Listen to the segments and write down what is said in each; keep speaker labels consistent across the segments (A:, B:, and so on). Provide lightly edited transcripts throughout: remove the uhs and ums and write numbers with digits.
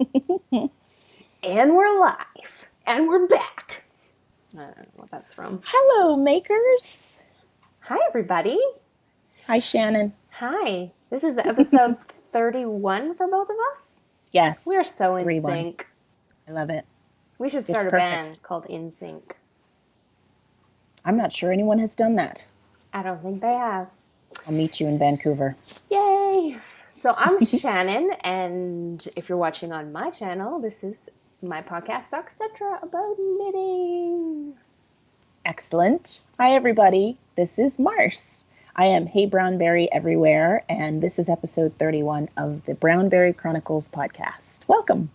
A: And we're live. And we're back. I don't know what that's from.
B: Hello, makers.
A: Hi, everybody.
B: Hi, Shannon.
A: Hi. This is episode 31 for both of us.
B: Yes.
A: We are so in
B: 3-1.
A: sync.
B: I love it.
A: We should start a band called In Sync.
B: I'm not sure anyone has done that.
A: I don't think they have.
B: I'll meet you in Vancouver.
A: Yay! So I'm Shannon, and if you're watching on my channel, this is my podcast, Soxcetera, about knitting.
B: Excellent. Hi, everybody. This is Mars. I am heyBrownBerry everywhere, and this is episode 31 of the BrownBerry Chronicles podcast. Welcome.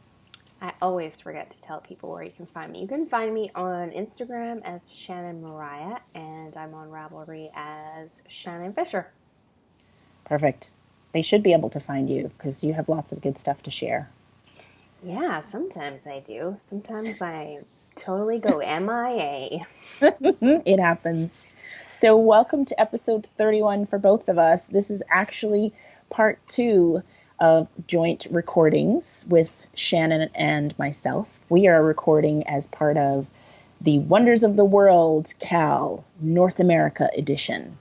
A: I always forget to tell people where you can find me. You can find me on Instagram as Shannon Mariah, and I'm on Ravelry as Shannon Fisher.
B: Perfect. They should be able to find you because you have lots of good stuff to share.
A: Yeah, sometimes I do. Sometimes I totally go MIA.
B: It happens. So welcome to episode 31 for both of us. This is actually part 2 of joint recordings with Shannon and myself. We are recording as part of the Wonders of the World KAL North America edition.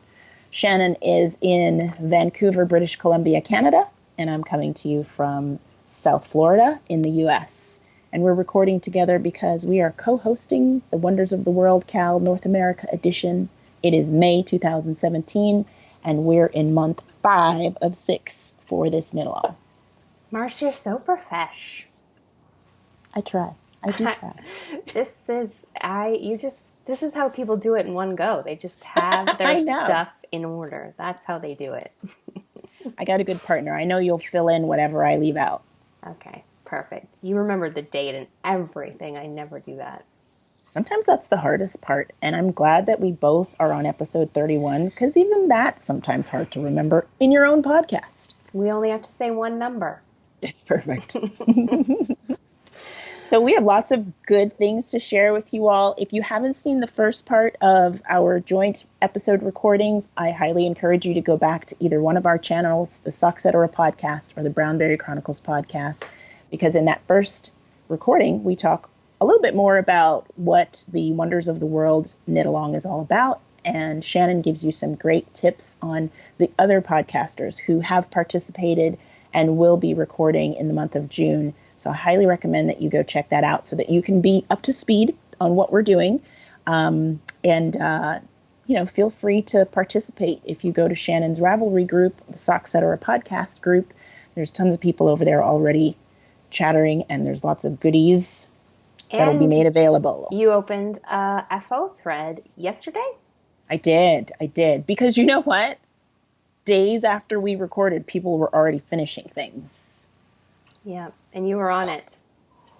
B: Shannon is in Vancouver, British Columbia, Canada, and I'm coming to you from South Florida in the US. And we're recording together because we are co-hosting the Wonders of the World KAL North America edition. It is May 2017, and we're in month 5 of 6 for this knit-along.
A: Mars, you're so profesh.
B: I try. I do try.
A: This is how people do it in one go. They just have their stuff in order. That's how they do it.
B: I got a good partner. I know you'll fill in whatever I leave out.
A: Okay, perfect. You remember the date and everything. I never do that.
B: Sometimes that's the hardest part, and I'm glad that we both are on episode 31, because even that's sometimes hard to remember in your own podcast.
A: We only have to say one number.
B: It's perfect. So we have lots of good things to share with you all. If you haven't seen the first part of our joint episode recordings, I highly encourage you to go back to either one of our channels, the Soxcetera podcast or the BrownBerry Chronicles podcast, because in that first recording, we talk a little bit more about what the Wonders of the World knit-along is all about. And Shannon gives you some great tips on the other podcasters who have participated and will be recording in the month of June. So I highly recommend that you go check that out so that you can be up to speed on what we're doing. Feel free to participate. If you go to Shannon's Ravelry group, the Soxcetera podcast group, there's tons of people over there already chattering, and there's lots of goodies that'll be made available.
A: You opened a FO thread yesterday?
B: I did. Because you know what? Days after we recorded, people were already finishing things.
A: Yeah, and you were on it.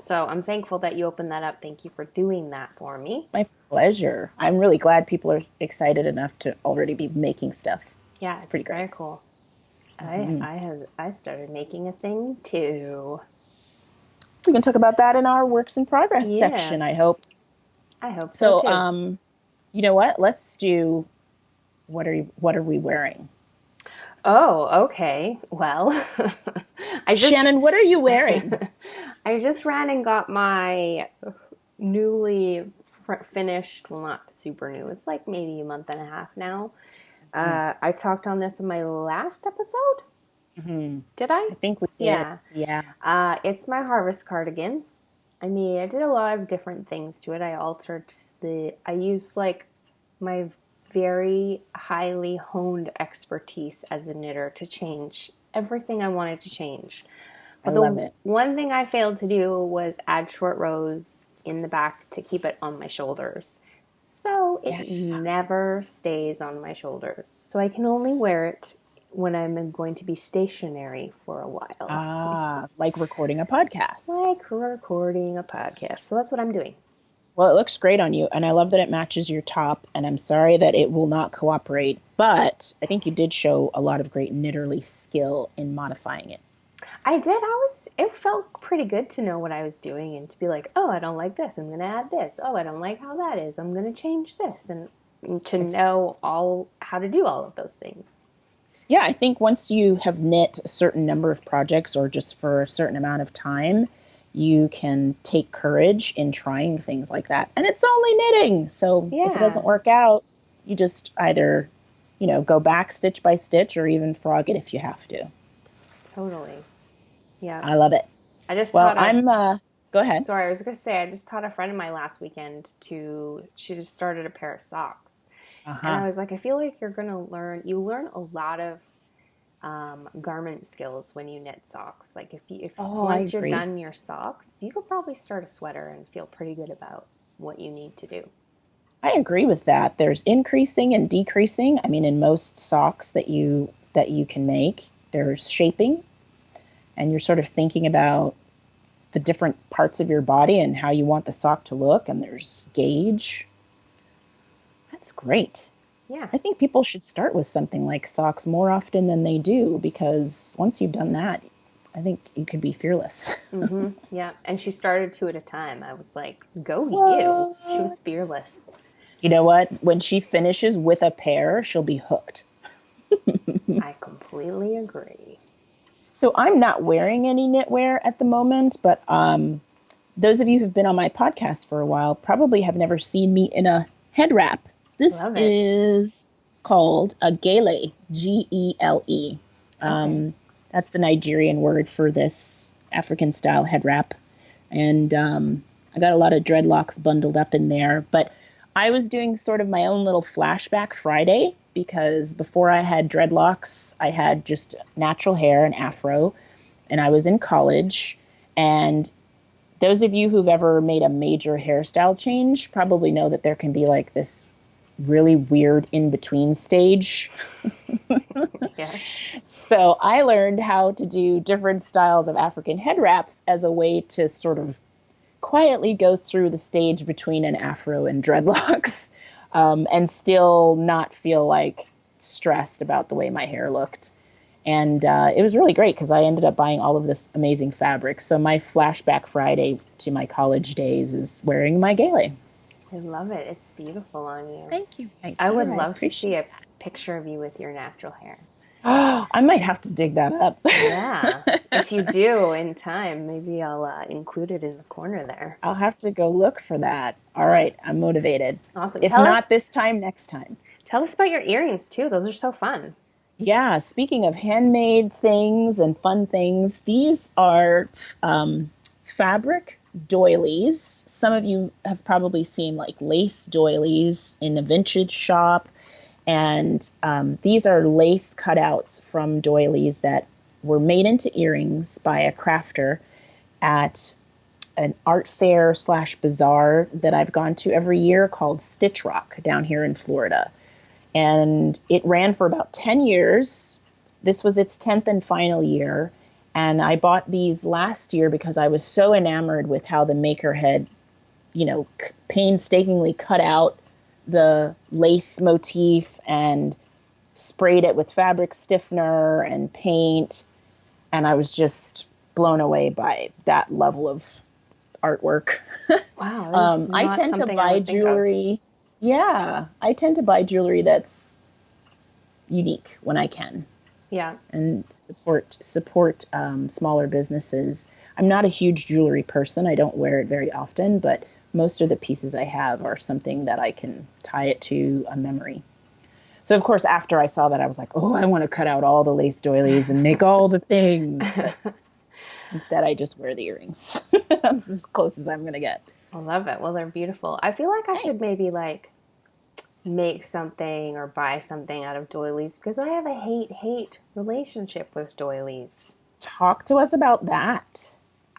A: So I'm thankful that you opened that up. Thank you for doing that for me.
B: It's my pleasure. I'm really glad people are excited enough to already be making stuff.
A: Yeah, it's pretty great. Very cool. Mm-hmm. I started making a thing too.
B: We can talk about that in our works in progress section, I hope.
A: I hope so too.
B: You know what? Let's do what are we wearing?
A: Oh, okay. Well,
B: Shannon, what are you wearing?
A: I just ran and got my newly finished, well, not super new. It's like maybe a month and a half now. I talked on this in my last episode.
B: Mm-hmm.
A: Did I?
B: I think we did. Yeah.
A: It's my harvest cardigan. I mean, I did a lot of different things to it. I used like my very highly honed expertise as a knitter to change everything I wanted to change. But
B: I love it.
A: One thing I failed to do was add short rows in the back to keep it on my shoulders. So it never stays on my shoulders. So I can only wear it when I'm going to be stationary for a while.
B: Like recording a podcast.
A: So that's what I'm doing.
B: Well, it looks great on you, and I love that it matches your top, and I'm sorry that it will not cooperate, but I think you did show a lot of great knitterly skill in modifying it.
A: I did. It felt pretty good to know what I was doing and to be like, oh, I don't like this, I'm going to add this. Oh, I don't like how that is, I'm going to change this. And to know how to do all of those things.
B: Yeah, I think once you have knit a certain number of projects or just for a certain amount of time, you can take courage in trying things like that. And it's only knitting. So if it doesn't work out, you just either, go back stitch by stitch or even frog it if you have to.
A: Totally. Yeah.
B: I love it.
A: I just
B: Well,
A: taught
B: go ahead.
A: Sorry, I was going to say, I just taught a friend of mine last weekend she just started a pair of socks. And I was like, I feel like you learn a lot of garment skills when you knit socks. Like if once you're done your socks, you could probably start a sweater and feel pretty good about what you need to do.
B: I agree with that. There's increasing and decreasing. I mean, in most socks that you can make, there's shaping, and you're sort of thinking about the different parts of your body and how you want the sock to look, and there's gauge. That's great.
A: Yeah.
B: I think people should start with something like socks more often than they do, because once you've done that, I think you can be fearless.
A: Mm-hmm. Yeah. And she started 2 at a time. I was like, go
B: What?
A: you. She was fearless.
B: You know what? When she finishes with a pair, she'll be hooked.
A: I completely agree.
B: So I'm not wearing any knitwear at the moment, but those of you who've been on my podcast for a while probably have never seen me in a head wrap. This is called a gele, Gele. That's the Nigerian word for this African-style head wrap. And I got a lot of dreadlocks bundled up in there. But I was doing sort of my own little flashback Friday, because before I had dreadlocks, I had just natural hair and afro, and I was in college. And those of you who've ever made a major hairstyle change probably know that there can be like this really weird in-between stage.
A: Yeah.
B: So I learned how to do different styles of African head wraps as a way to sort of quietly go through the stage between an afro and dreadlocks, and still not feel like stressed about the way my hair looked. And it was really great because I ended up buying all of this amazing fabric. So my flashback Friday to my college days is wearing my gele.
A: I love it. It's beautiful on you.
B: Thank you.
A: I would love to see a picture of you with your natural hair.
B: I might have to dig that up.
A: Yeah. If you do in time, maybe I'll include it in the corner there.
B: I'll have to go look for that. All right. I'm motivated.
A: Awesome.
B: If not this time, next time.
A: Tell us about your earrings, too. Those are so fun.
B: Yeah. Speaking of handmade things and fun things, these are fabric doilies. Some of you have probably seen like lace doilies in a vintage shop. And these are lace cutouts from doilies that were made into earrings by a crafter at an art fair / bazaar that I've gone to every year called Stitch Rock down here in Florida. And it ran for about 10 years. This was its 10th and final year. And I bought these last year because I was so enamored with how the maker had, painstakingly cut out the lace motif and sprayed it with fabric stiffener and paint. And I was just blown away by that level of artwork.
A: Wow.
B: I tend to buy jewelry. Yeah. I tend to buy jewelry that's unique when I can.
A: Yeah.
B: And support smaller businesses. I'm not a huge jewelry person. I don't wear it very often, but most of the pieces I have are something that I can tie it to a memory. So, of course, after I saw that, I was like, oh, I want to cut out all the lace doilies and make all the things. But instead, I just wear the earrings. That's as close as I'm going to get.
A: I love it. Well, they're beautiful. I feel like I should maybe make something or buy something out of doilies because I have a hate relationship with doilies.
B: Talk to us about that.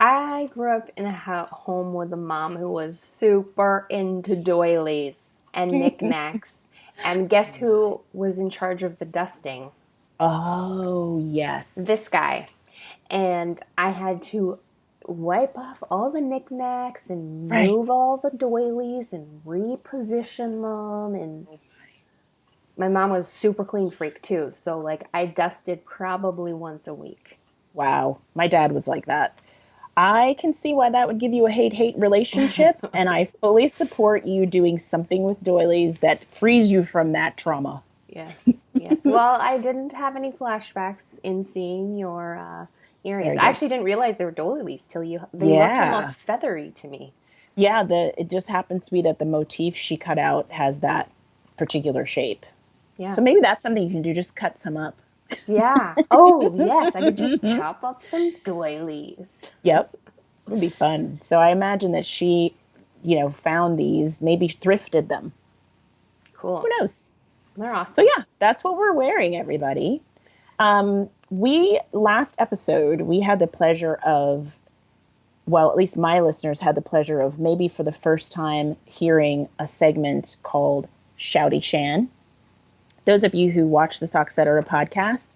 A: I grew up in a home with a mom who was super into doilies and knickknacks. And guess who was in charge of the dusting?
B: Oh, yes.
A: This guy. And I had to wipe off all the knickknacks and move all the doilies and reposition them. And my mom was super clean freak too. So I dusted probably once a week.
B: Wow. My dad was like that. I can see why that would give you a hate-hate relationship, and I fully support you doing something with doilies that frees you from that trauma.
A: Yes. Well, I didn't have any flashbacks in seeing your earrings.
B: Very
A: I
B: good.
A: actually didn't realize they were doilies till they looked
B: Yeah.
A: almost feathery to me.
B: Yeah, it just happens to be that the motif she cut out has that particular shape.
A: Yeah.
B: So maybe that's something you can do, just cut some up.
A: Yeah. Oh, yes. I could just chop up some doilies.
B: Yep. It would be fun. So I imagine that she, found these, maybe thrifted them.
A: Cool.
B: Who knows?
A: They're awesome.
B: So yeah, that's what we're wearing, everybody. Last episode, we had the pleasure of, well, at least my listeners had the pleasure of maybe for the first time hearing a segment called Shouty Shan. Those of you who watch the Soxcetera podcast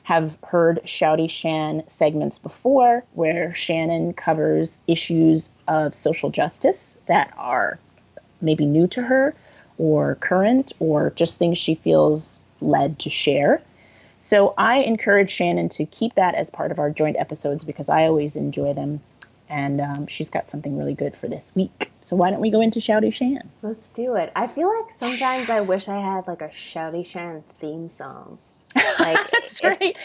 B: have heard Shouty Shan segments before, where Shannon covers issues of social justice that are maybe new to her or current or just things she feels led to share. So I encourage Shannon to keep that as part of our joint episodes because I always enjoy them. And she's got something really good for this week. So why don't we go into Shouty Shan?
A: Let's do it. I feel like sometimes I wish I had like a Shouty Shan theme song. Like
B: That's right.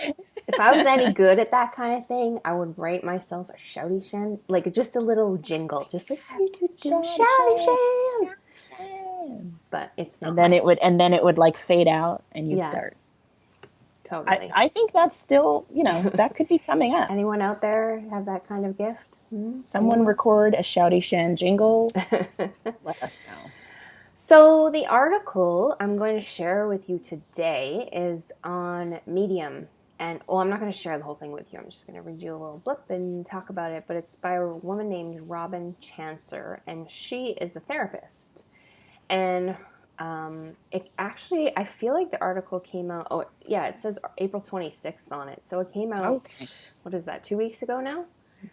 A: If I was any good at that kind of thing, I would write myself a Shouty Shan, like just a little jingle, just like Shouty Shan. But it's not.
B: And then it would like fade out, and you'd start.
A: Totally.
B: I think that's still, that could be coming up.
A: Anyone out there have that kind of gift?
B: Someone record a Shouty Shan jingle. Let us know.
A: So the article I'm going to share with you today is on Medium. And, I'm not going to share the whole thing with you. I'm just going to read you a little blip and talk about it. But it's by a woman named Robin Chancer, and she is a therapist. And I feel like the article came out, it says April 26th on it. So it came out, What is that, 2 weeks ago now?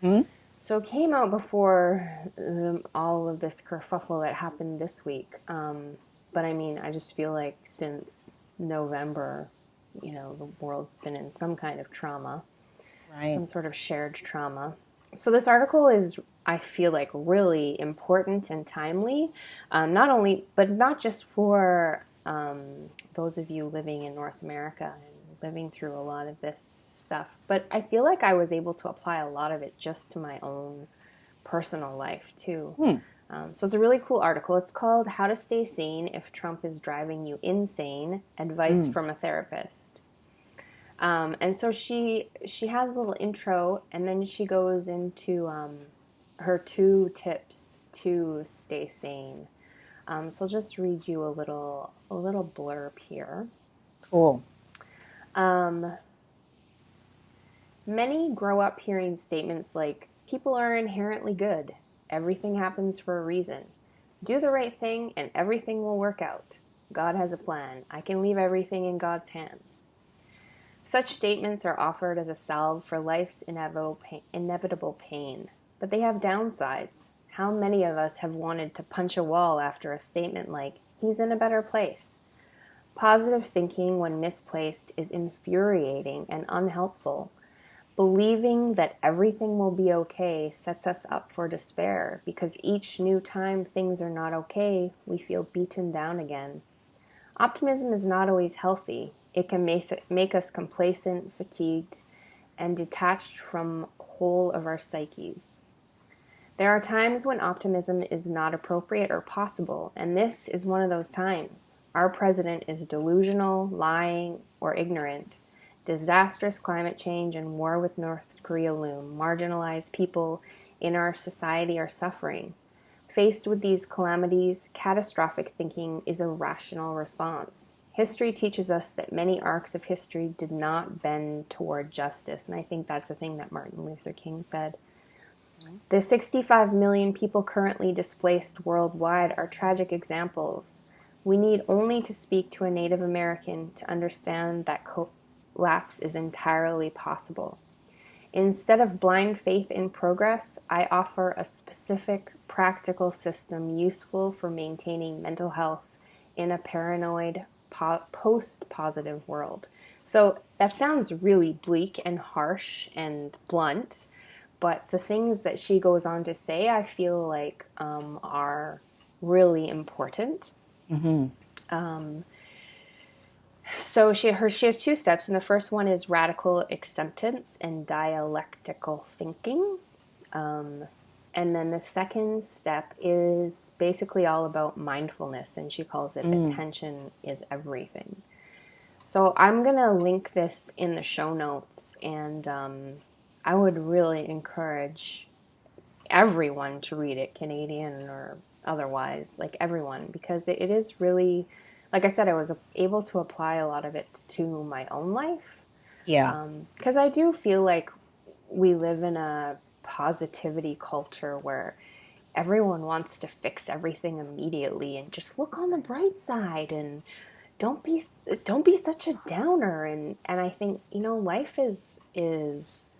B: Mm-hmm.
A: So it came out before all of this kerfuffle that happened this week. But I mean, I just feel like since November, the world's been in some kind of trauma, right? Some sort of shared trauma. So this article is, I feel like, really important and timely, not just for those of you living in North America and living through a lot of this stuff, but I feel like I was able to apply a lot of it just to my own personal life too. So it's a really cool article. It's called How to Stay Sane If Trump is Driving You Insane, Advice from a Therapist. And so she has a little intro, and then she goes into her 2 tips to stay sane. So I'll just read you a little blurb here.
B: Cool.
A: Many grow up hearing statements like, people are inherently good. Everything happens for a reason. Do the right thing and everything will work out. God has a plan. I can leave everything in God's hands. Such statements are offered as a salve for life's inevitable pain, but they have downsides. How many of us have wanted to punch a wall after a statement like, he's in a better place? Positive thinking, when misplaced, is infuriating and unhelpful. Believing that everything will be okay sets us up for despair because each new time things are not okay, we feel beaten down again. Optimism is not always healthy. It can make us complacent, fatigued, and detached from the whole of our psyches. There are times when optimism is not appropriate or possible, and this is one of those times. Our president is delusional, lying, or ignorant. Disastrous climate change and war with North Korea loom. Marginalized people in our society are suffering. Faced with these calamities, catastrophic thinking is a rational response. History teaches us that many arcs of history did not bend toward justice, and I think that's the thing that Martin Luther King said. The 65 million people currently displaced worldwide are tragic examples. We need only to speak to a Native American to understand that collapse is entirely possible. Instead of blind faith in progress, I offer a specific, practical system useful for maintaining mental health in a paranoid, post-positive world. So that sounds really bleak and harsh and blunt, but the things that she goes on to say, I feel like are really important. So she has two steps, and the first one is radical acceptance and dialectical thinking. Um, and then the second step is basically all about mindfulness, and she calls it attention is everything. So I'm going to link this in the show notes, and I would really encourage everyone to read it, Canadian or otherwise, like everyone, because it is really, like I said, I was able to apply a lot of it to my own life.
B: Yeah.
A: Because I do feel like we live in a positivity culture where everyone wants to fix everything immediately and just look on the bright side and don't be such a downer. And I think, life is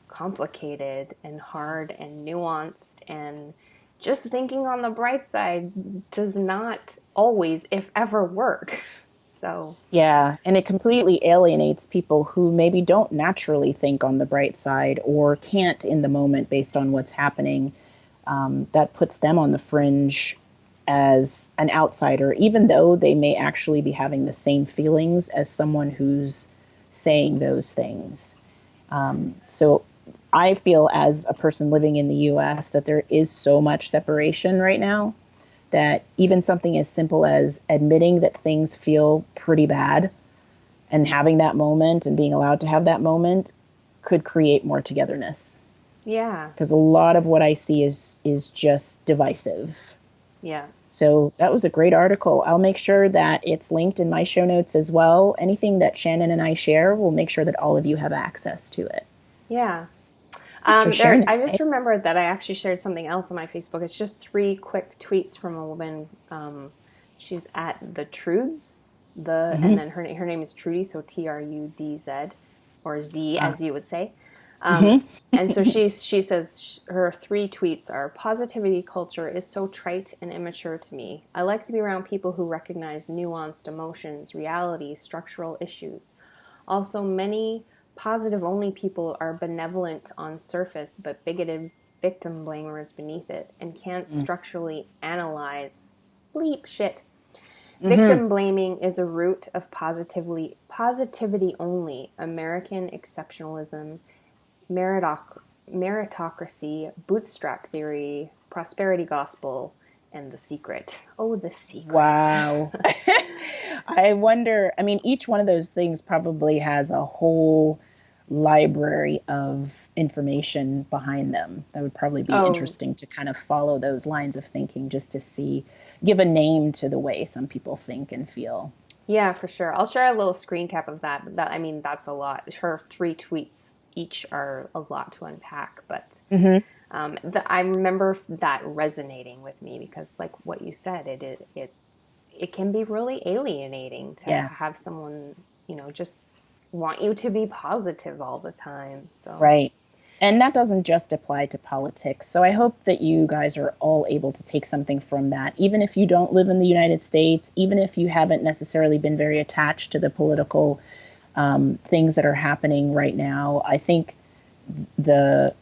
A: complicated and hard and nuanced, and just thinking on the bright side does not always, if ever, work. So
B: Yeah, and it completely alienates people who maybe don't naturally think on the bright side or can't in the moment based on what's happening. That puts them on the fringe as an outsider, even though they may actually be having the same feelings as someone who's saying those things. So I feel, as a person living in the US, that there is so much separation right now that even something as simple as admitting that things feel pretty bad and having that moment and being allowed to have that moment could create more togetherness.
A: yeah,
B: Because a lot of what I see is just divisive.
A: yeah.
B: So that was a great article. I'll make sure that it's linked in my show notes as well. Anything that Shannon and I share, we'll make sure that all of you have access to it.
A: Yeah.
B: Thanks for sharing
A: I
B: that.
A: just remembered that I actually shared something else on my Facebook. It's just 3 quick tweets from a woman. She's at the Trudes, and then her name is Trudy, so Trudz, or Z as you would say. And so she says her 3 tweets are: positivity culture is so trite and immature to me. I like to be around people who recognize nuanced emotions, reality, structural issues. Also, many positive-only people are benevolent on surface, but bigoted victim blamers beneath it, and can't structurally analyze bleep shit. Victim blaming is a root of positivity only, American exceptionalism, meritocracy, bootstrap theory, prosperity gospel, and the secret. Oh, the secret.
B: Wow. I wonder, I mean, each one of those things probably has a whole library of information behind them. That would probably be interesting to kind of follow those lines of thinking just to see, give a name to the way some people think and feel.
A: Yeah, for sure. I'll share a little screen cap of that. I mean, that's a lot. Her 3 tweets each are a lot to unpack, but I remember that resonating with me because, like what you said, it can be really alienating to have someone, just want you to be positive all the time. So
B: Right. And that doesn't just apply to politics. So I hope that you guys are all able to take something from that, even if you don't live in the United States, even if you haven't necessarily been very attached to the political things that are happening right now. I think the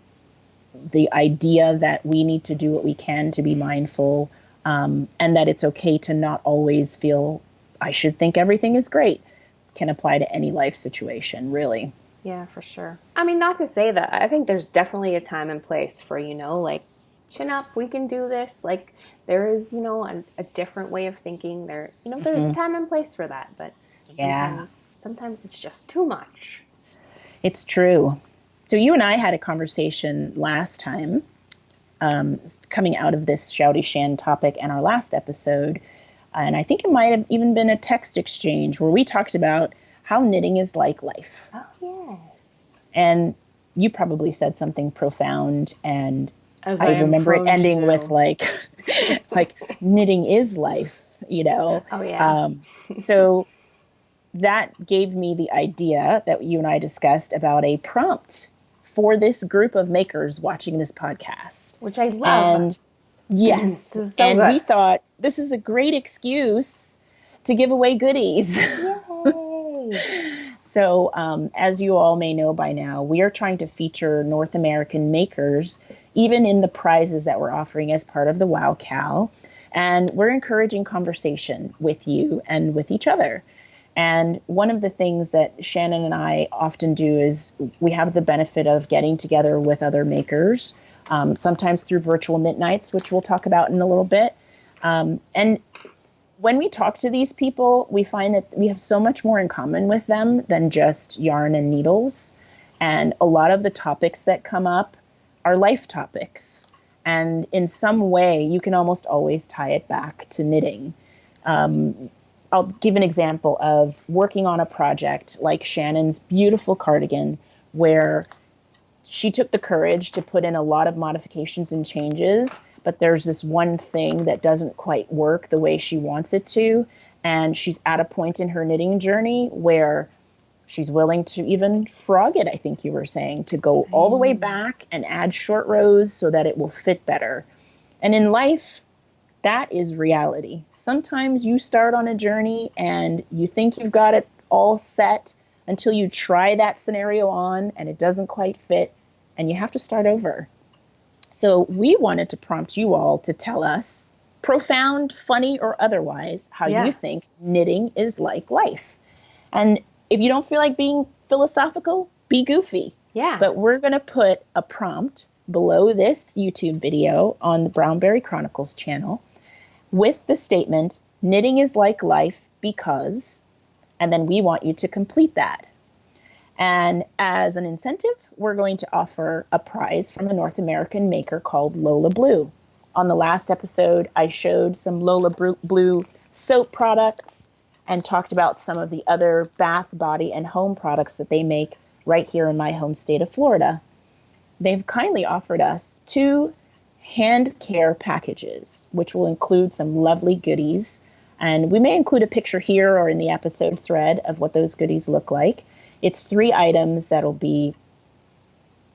B: idea that we need to do what we can to be mindful, and that it's okay to not always feel I should think everything is great, can apply to any life situation, really.
A: Yeah, for sure. I mean, not to say that. I think there's definitely a time and place for, like, chin up, we can do this. Like, there is, a different way of thinking. There's a time and place for that. But sometimes it's just too much.
B: It's true. So you and I had a conversation last time, coming out of this Shouty Shan topic and our last episode. And I think it might have even been a text exchange where we talked about how knitting is like life.
A: Oh, yes.
B: And you probably said something profound, and I remember it ending with like knitting is life,
A: Oh, yeah.
B: So that gave me the idea that you and I discussed about a prompt for this group of makers watching this podcast.
A: Which I love.
B: And yes.
A: So
B: and
A: good.
B: We thought this is a great excuse to give away goodies.
A: Yay!
B: So as you all may know by now, we are trying to feature North American makers, even in the prizes that we're offering as part of the KAL. And we're encouraging conversation with you and with each other. And one of the things that Shannon and I often do is we have the benefit of getting together with other makers, sometimes through virtual knit nights, which we'll talk about in a little bit. And when we talk to these people, we find that we have so much more in common with them than just yarn and needles. And a lot of the topics that come up are life topics. And in some way, you can almost always tie it back to knitting. I'll give an example of working on a project like Shannon's beautiful cardigan, where she took the courage to put in a lot of modifications and changes, but there's this one thing that doesn't quite work the way she wants it to. And she's at a point in her knitting journey where she's willing to even frog it, I think you were saying, to go all the way back and add short rows so that it will fit better. And in life, that is reality. Sometimes you start on a journey and you think you've got it all set until you try that scenario on and it doesn't quite fit and you have to start over. So we wanted to prompt you all to tell us, profound, funny, or otherwise, how you think knitting is like life. And if you don't feel like being philosophical, be goofy.
A: Yeah.
B: But we're going to put a prompt below this YouTube video on the BrownBerry Chronicles channel with the statement, knitting is like life because, and then we want you to complete that. And as an incentive, we're going to offer a prize from a North American maker called Lola Blue. On the last episode, I showed some Lola Blue soap products and talked about some of the other bath, body, and home products that they make right here in my home state of Florida. They've kindly offered us 2 hand care packages, which will include some lovely goodies. And we may include a picture here or in the episode thread of what those goodies look like. It's 3 items that'll be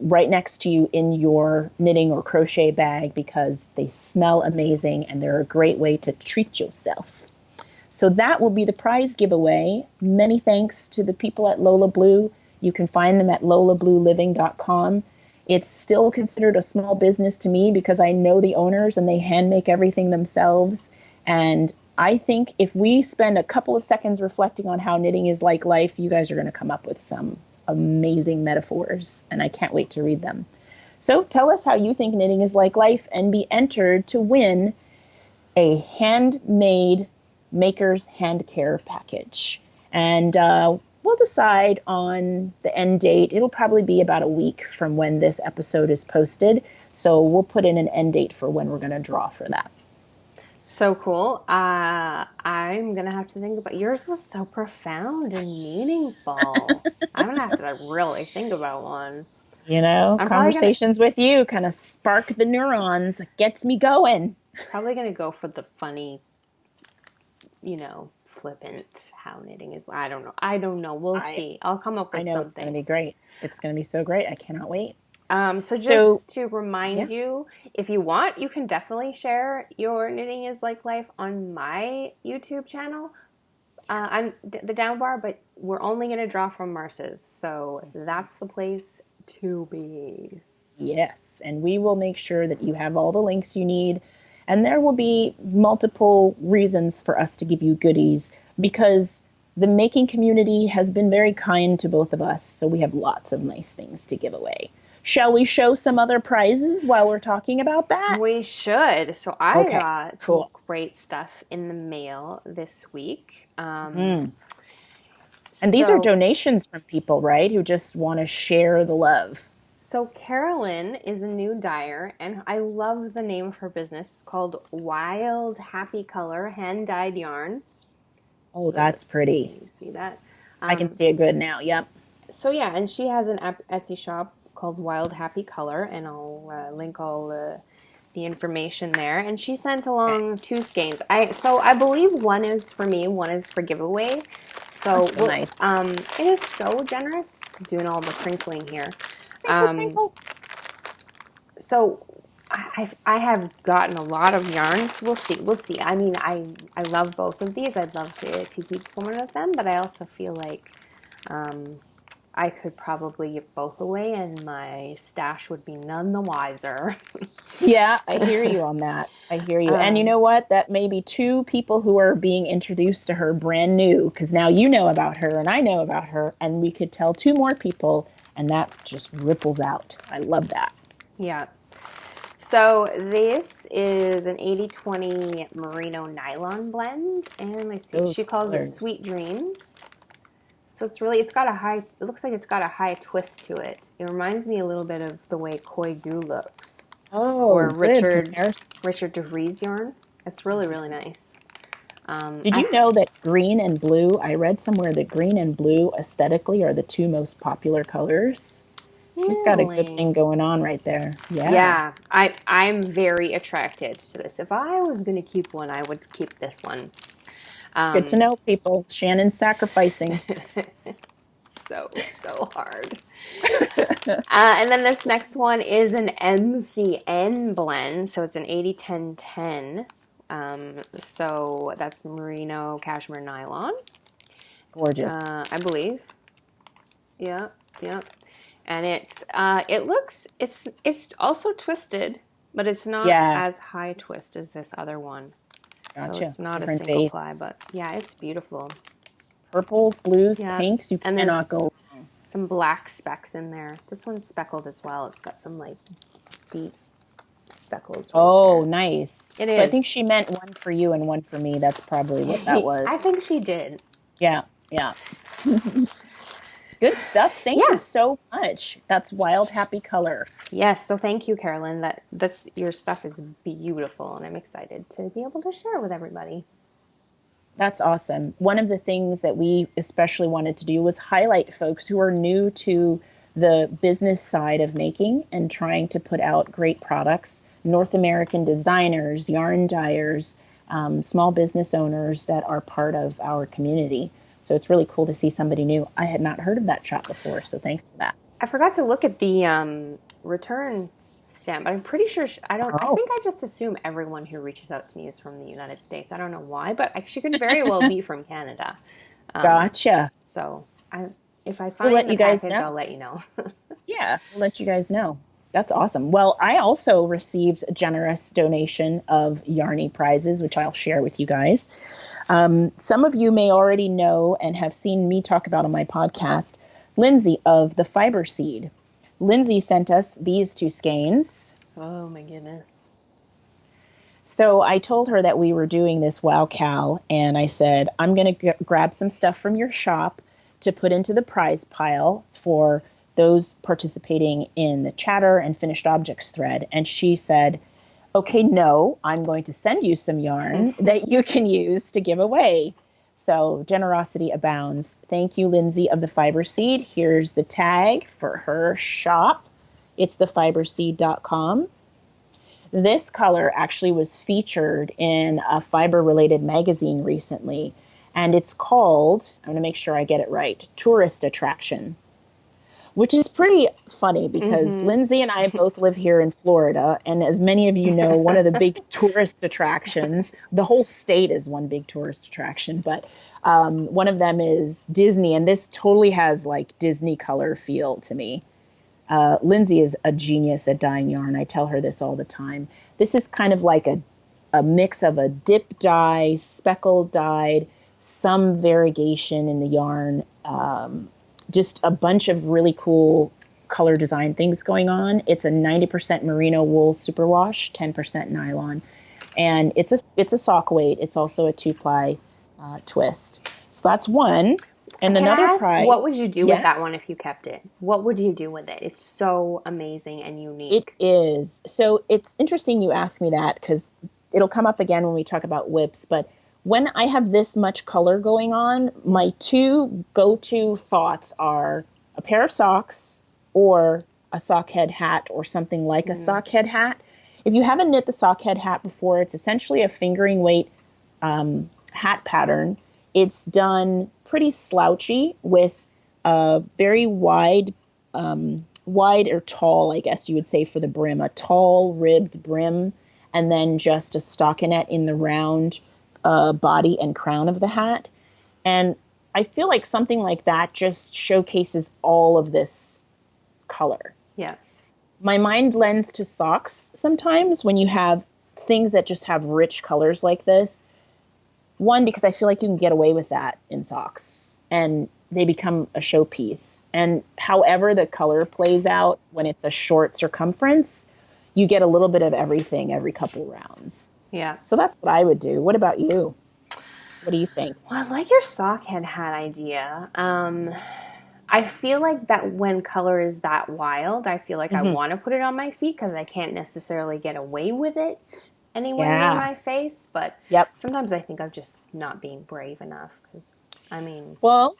B: right next to you in your knitting or crochet bag because they smell amazing and they're a great way to treat yourself. So that will be the prize giveaway. Many thanks to the people at Lola Blue. You can find them at lolablueliving.com. It's still considered a small business to me because I know the owners and they hand make everything themselves. And I think if we spend a couple of seconds reflecting on how knitting is like life, you guys are going to come up with some amazing metaphors, and I can't wait to read them. So tell us how you think knitting is like life and be entered to win a handmade maker's hand care package. And we'll decide on the end date. It'll probably be about a week from when this episode is posted. So we'll put in an end date for when we're going to draw for that.
A: So cool. I'm going to have to think about, yours was so profound and meaningful. I'm going to have to really think about one.
B: You know, conversations with you kind of spark the neurons. It gets me going.
A: Probably going to go for the funny, flippant how knitting is. I don't know. We'll see. I'll come up with something. I know
B: it's going to be great. It's going to be so great. I cannot wait.
A: So just to remind you, if you want, you can definitely share your knitting is like life on my YouTube channel. I'm the down bar, but we're only going to draw from Marce's. So that's the place to be.
B: Yes. And we will make sure that you have all the links you need. And there will be multiple reasons for us to give you goodies because the making community has been very kind to both of us. So we have lots of nice things to give away. Shall we show some other prizes while we're talking about that?
A: We should. So I got some great stuff in the mail this week.
B: And these are donations from people, right, who just want to share the love.
A: So Carolyn is a new dyer, and I love the name of her business. It's called Wild Happy Color Hand-Dyed Yarn.
B: Oh, that's pretty.
A: Can you see that?
B: I can see it good now, yep.
A: So yeah, and she has an Etsy shop called Wild Happy Color, and I'll link all the information there. And she sent along 2 skeins. I believe one is for me, one is for giveaway. So
B: nice.
A: It is so generous. I'm doing all the crinkling here.
B: Crinkle.
A: So I have gotten a lot of yarns. We'll see. I mean, I love both of these. I'd love to keep one of them, but I also feel like I could probably give both away and my stash would be none the wiser.
B: Yeah, I hear you on that. I hear you. And you know what? That may be two people who are being introduced to her brand new, because now you know about her and I know about her, and we could tell two more people, and that just ripples out. I love that.
A: Yeah. So this is an 80/20 merino nylon blend, and let's see,
B: Those
A: she calls it
B: colors.
A: Sweet Dreams. So it's got a high, it looks like it's got a high twist to it. It reminds me a little bit of the way Koi Goo looks,
B: Oh,
A: or
B: good comparison.
A: Richard DeVries yarn. It's really, really nice.
B: Did you know that green and blue, I read somewhere that green and blue aesthetically are the two most popular colors. She's got a good thing going on right there.
A: Yeah, I'm very attracted to this. If I was going to keep one, I would keep this one.
B: Good to know, people. Shannon's sacrificing.
A: So hard. And then this next one is an MCN blend. So it's an 80/10/10. So that's merino cashmere nylon.
B: Gorgeous.
A: I believe. Yeah. And it's also twisted, but it's not as high twist as this other one.
B: Gotcha.
A: So it's not
B: different
A: a single
B: face.
A: ply, but yeah, it's beautiful.
B: Purples, blues, pinks, you cannot go wrong.
A: Some black specks in there. This one's speckled as well. It's got some like deep speckles.
B: Right there. Nice.
A: It is.
B: So I think she meant one for you and one for me. That's probably what that was.
A: I think she did.
B: Yeah. Good stuff. Thank you so much. That's Wild Happy Color.
A: Yes. So thank you, Carolyn. That's your stuff is beautiful, and I'm excited to be able to share it with everybody.
B: That's awesome. One of the things that we especially wanted to do was highlight folks who are new to the business side of making and trying to put out great products. North American designers, yarn dyers, small business owners that are part of our community. So it's really cool to see somebody new. I had not heard of that shop before, so thanks for that.
A: I forgot to look at the return stamp, but I'm pretty sure I think I just assume everyone who reaches out to me is from the United States. I don't know why, but she could very well be from Canada.
B: Gotcha.
A: So if I find the package, I'll let you know.
B: Yeah, we'll let you guys know. That's awesome. Well, I also received a generous donation of Yarny prizes, which I'll share with you guys. Some of you may already know and have seen me talk about on my podcast, Lindsay of the Fiber Seed. Lindsay sent us these two skeins.
A: Oh my goodness.
B: So I told her that we were doing this Wow KAL, and I said, I'm going to grab some stuff from your shop to put into the prize pile for those participating in the chatter and finished objects thread. And she said, okay, no, I'm going to send you some yarn that you can use to give away. So generosity abounds. Thank you, Lindsay of the Fiber Seed. Here's the tag for her shop. It's thefiberseed.com. This color actually was featured in a fiber-related magazine recently, and it's called, I'm going to make sure I get it right, Tourist Attraction, which is pretty funny because Lindsay and I both live here in Florida. And as many of you know, one of the big tourist attractions, the whole state is one big tourist attraction, but one of them is Disney. And this totally has like Disney color feel to me. Lindsay is a genius at dyeing yarn. I tell her this all the time. This is kind of like a mix of a dip dye, speckled dyed, some variegation in the yarn, just a bunch of really cool color design things going on. It's a 90% merino wool superwash, 10% nylon, and it's a sock weight. It's also a 2-ply twist. So that's one. And another prize.
A: What would you do with that one if you kept it? What would you do with it? It's so amazing and unique.
B: It is. So it's interesting you ask me that because it'll come up again when we talk about whips, but when I have this much color going on, my two go-to thoughts are a pair of socks or a sock head hat or something like a sock head hat. If you haven't knit the sock head hat before, it's essentially a fingering weight hat pattern. It's done pretty slouchy with a very wide or tall, I guess you would say for the brim, a tall ribbed brim, and then just a stockinette in the round body and crown of the hat. And I feel like something like that just showcases all of this color.
A: Yeah.
B: My mind lends to socks sometimes when you have things that just have rich colors like this. One, because I feel like you can get away with that in socks and they become a showpiece. And however the color plays out when it's a short circumference, you get a little bit of everything every couple rounds.
A: Yeah.
B: So that's what I would do. What about you? What do you think?
A: Well, I like your sockhead hat idea. I feel like that when color is that wild, I feel like I want to put it on my feet because I can't necessarily get away with it anywhere near my face. But sometimes I think I'm just not being brave enough because, I mean...
B: Well,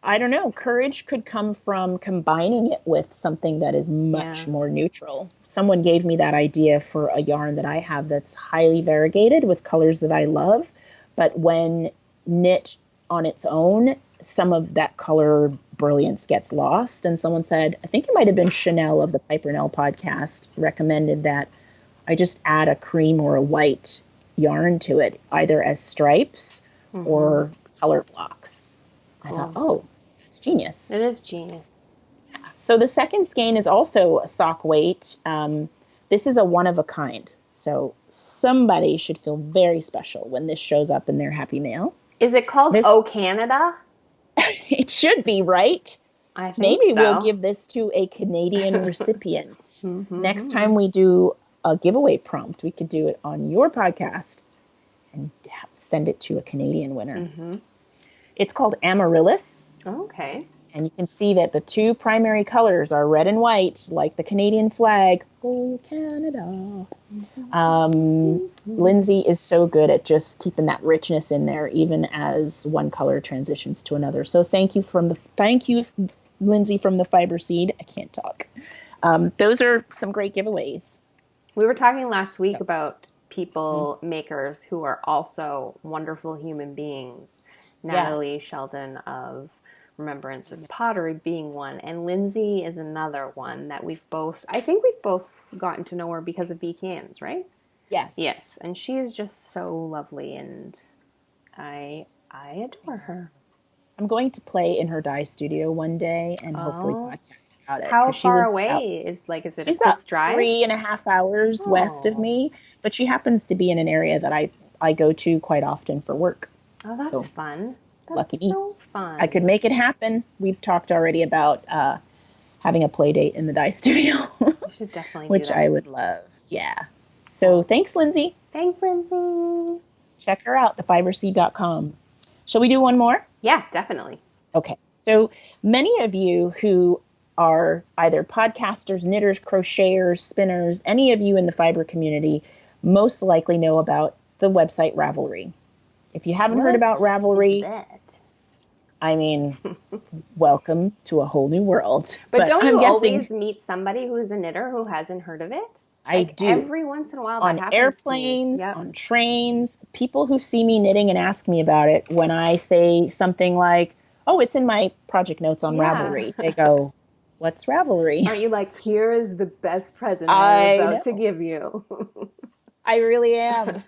B: I don't know. Courage could come from combining it with something that is much more neutral. Someone gave me that idea for a yarn that I have that's highly variegated with colors that I love. But when knit on its own, some of that color brilliance gets lost. And someone said, I think it might have been Chanel of the Piper Nell podcast, recommended that I just add a cream or a white yarn to it, either as stripes or color blocks. I thought, oh, it's genius.
A: It is genius.
B: So the second skein is also a sock weight. This is a one of a kind. So somebody should feel very special when this shows up in their Happy Mail.
A: Is it called Oh Canada?
B: It should be, right?
A: I think
B: Maybe
A: so.
B: We'll give this to a Canadian recipient. Next time we do a giveaway prompt, we could do it on your podcast and send it to a Canadian winner. It's called Amaryllis.
A: Okay.
B: And you can see that the two primary colors are red and white, like the Canadian flag. Oh, Canada. Lindsay is so good at just keeping that richness in there, even as one color transitions to another. So thank you, Lindsay from the Fiber Seed. I can't talk. Those are some great giveaways.
A: We were talking last week about people, makers who are also wonderful human beings. Natalie Sheldon of Remembrance's Pottery being one, and Lindsay is another one that I think we've both gotten to know her because of BKMs, right? Yes, and she's just so lovely, and I adore her.
B: I'm going to play in her dye studio one day and hopefully podcast about it.
A: How far away is it?
B: She's
A: a quick
B: about
A: drive?
B: 3.5 hours west of me, but she happens to be in an area that I go to quite often for work.
A: Oh, that's fun. That's
B: lucky me.
A: So fun.
B: I could make it happen. We've talked already about having a play date in the dye studio.
A: We should definitely
B: which
A: do that.
B: I would love. Yeah. So thanks, Lindsay.
A: Thanks, Lindsay.
B: Check her out, thefiberseed.com. Shall we do one more?
A: Yeah, definitely.
B: Okay. So many of you who are either podcasters, knitters, crocheters, spinners, any of you in the fiber community most likely know about the website Ravelry. If you haven't heard about Ravelry, I mean, welcome to a whole new world.
A: But don't you always meet somebody who's a knitter who hasn't heard of it?
B: I do.
A: Every once in a while that happens.
B: On airplanes, on trains, people who see me knitting and ask me about it, when I say something like, oh, it's in my project notes on Ravelry, they go, what's Ravelry?
A: Aren't you like, here is the best present I'm about to give you?
B: I really am.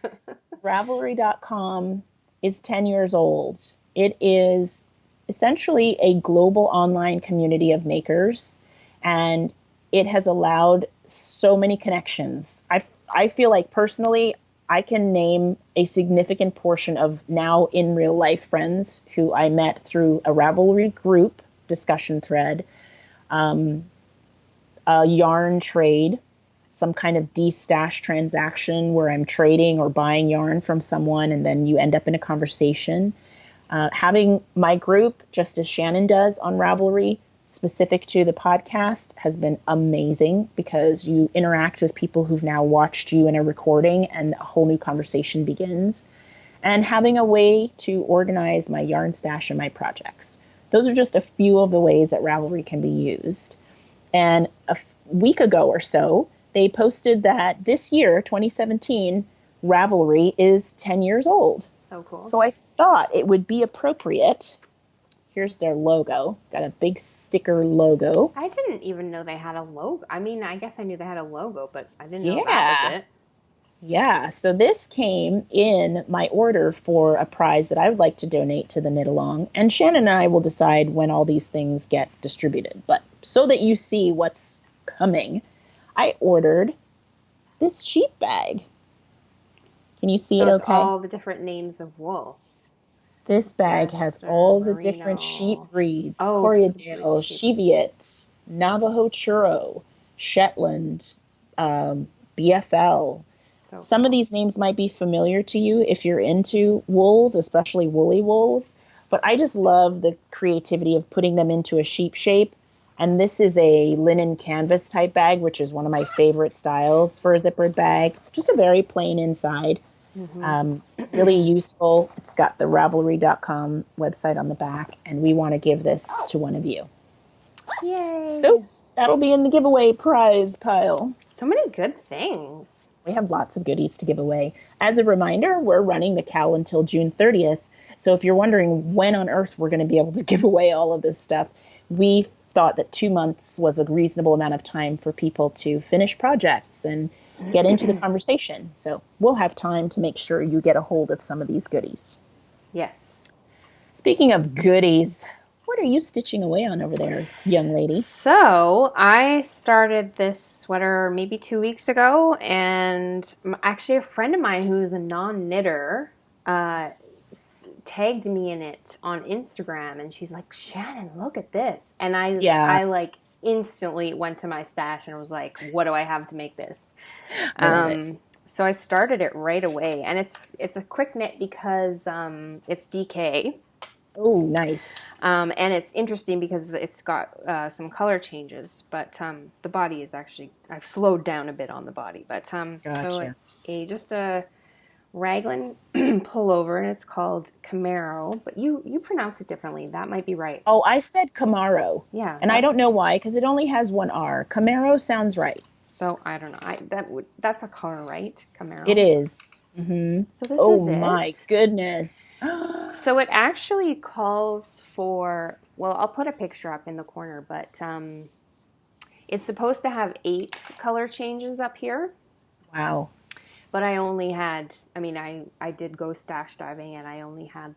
B: Ravelry.com is 10 years old. It is essentially a global online community of makers, and it has allowed so many connections. I feel like personally, I can name a significant portion of now in real life friends who I met through a Ravelry group discussion thread, a yarn trade, some kind of de-stash transaction where I'm trading or buying yarn from someone and then you end up in a conversation. Having my group, just as Shannon does on Ravelry, specific to the podcast, has been amazing because you interact with people who've now watched you in a recording and a whole new conversation begins. And having a way to organize my yarn stash and my projects. Those are just a few of the ways that Ravelry can be used. And a week ago or so, they posted that this year, 2017, Ravelry is 10 years old.
A: So cool.
B: So I thought it would be appropriate. Here's their logo. Got a big sticker logo.
A: I didn't even know they had a logo. I mean, I guess I knew they had a logo, but I didn't know that was it.
B: Yeah, so this came in my order for a prize that I would like to donate to the Knit Along, and Shannon and I will decide when all these things get distributed. But so that you see what's coming, I ordered this sheep bag. Can you see
A: So
B: it
A: it's
B: okay?
A: all the different names of wool.
B: This bag has
A: Western,
B: all the different sheep
A: Merino.
B: breeds:
A: Oh, some great
B: Corriedale,
A: sheep breeds.
B: Cheviot, Navajo Churro, Shetland, BFL.
A: So
B: Some of
A: cool.
B: these names might be familiar to you if you're into wools, especially woolly wools, but I just love the creativity of putting them into a sheep shape. And this is a linen canvas type bag, which is one of my favorite styles for a zippered bag. Just a very plain inside.
A: Mm-hmm.
B: Really useful. It's got the Ravelry.com website on the back, and we want to give this to one of you. So
A: Yay!
B: that'll be in the giveaway prize pile.
A: So many good things.
B: We have lots of goodies to give away. As a reminder, we're running the KAL until June 30th. So if you're wondering when on earth we're going to be able to give away all of this stuff, we thought that 2 months was a reasonable amount of time for people to finish projects and get into the conversation. So we'll have time to make sure you get a hold of some of these goodies.
A: Yes.
B: Speaking of goodies, what are you stitching away on over there, young lady?
A: So I started this sweater maybe 2 weeks ago, and actually a friend of mine who's a non-knitter tagged me in it on Instagram, and she's like, "Shannon, look at this!" And
B: Yeah,
A: I like instantly went to my stash and was like, "What do I have to make this?"
B: I love it.
A: So I started it right away, and it's a quick knit because it's DK.
B: Oh, nice.
A: And it's interesting because it's got some color changes, but the body is actually, I've slowed down a bit on the body. But so
B: Gotcha.
A: it's just a raglan pullover, and it's called Camaro, but you pronounce it differently. That might be right.
B: Oh, I said Camaro,
A: Yeah,
B: and I don't know why, because it only has one R. Camaro sounds right.
A: so I don't know. That's a car, right?
B: It
A: Camaro.
B: is. Mm-hmm.
A: So this
B: Oh
A: is
B: my
A: it.
B: goodness.
A: So it actually calls for, well, I'll put a picture up in the corner, but it's supposed to have 8 color changes up here,
B: Wow.
A: but I only had, I mean, I did go stash diving, and I only had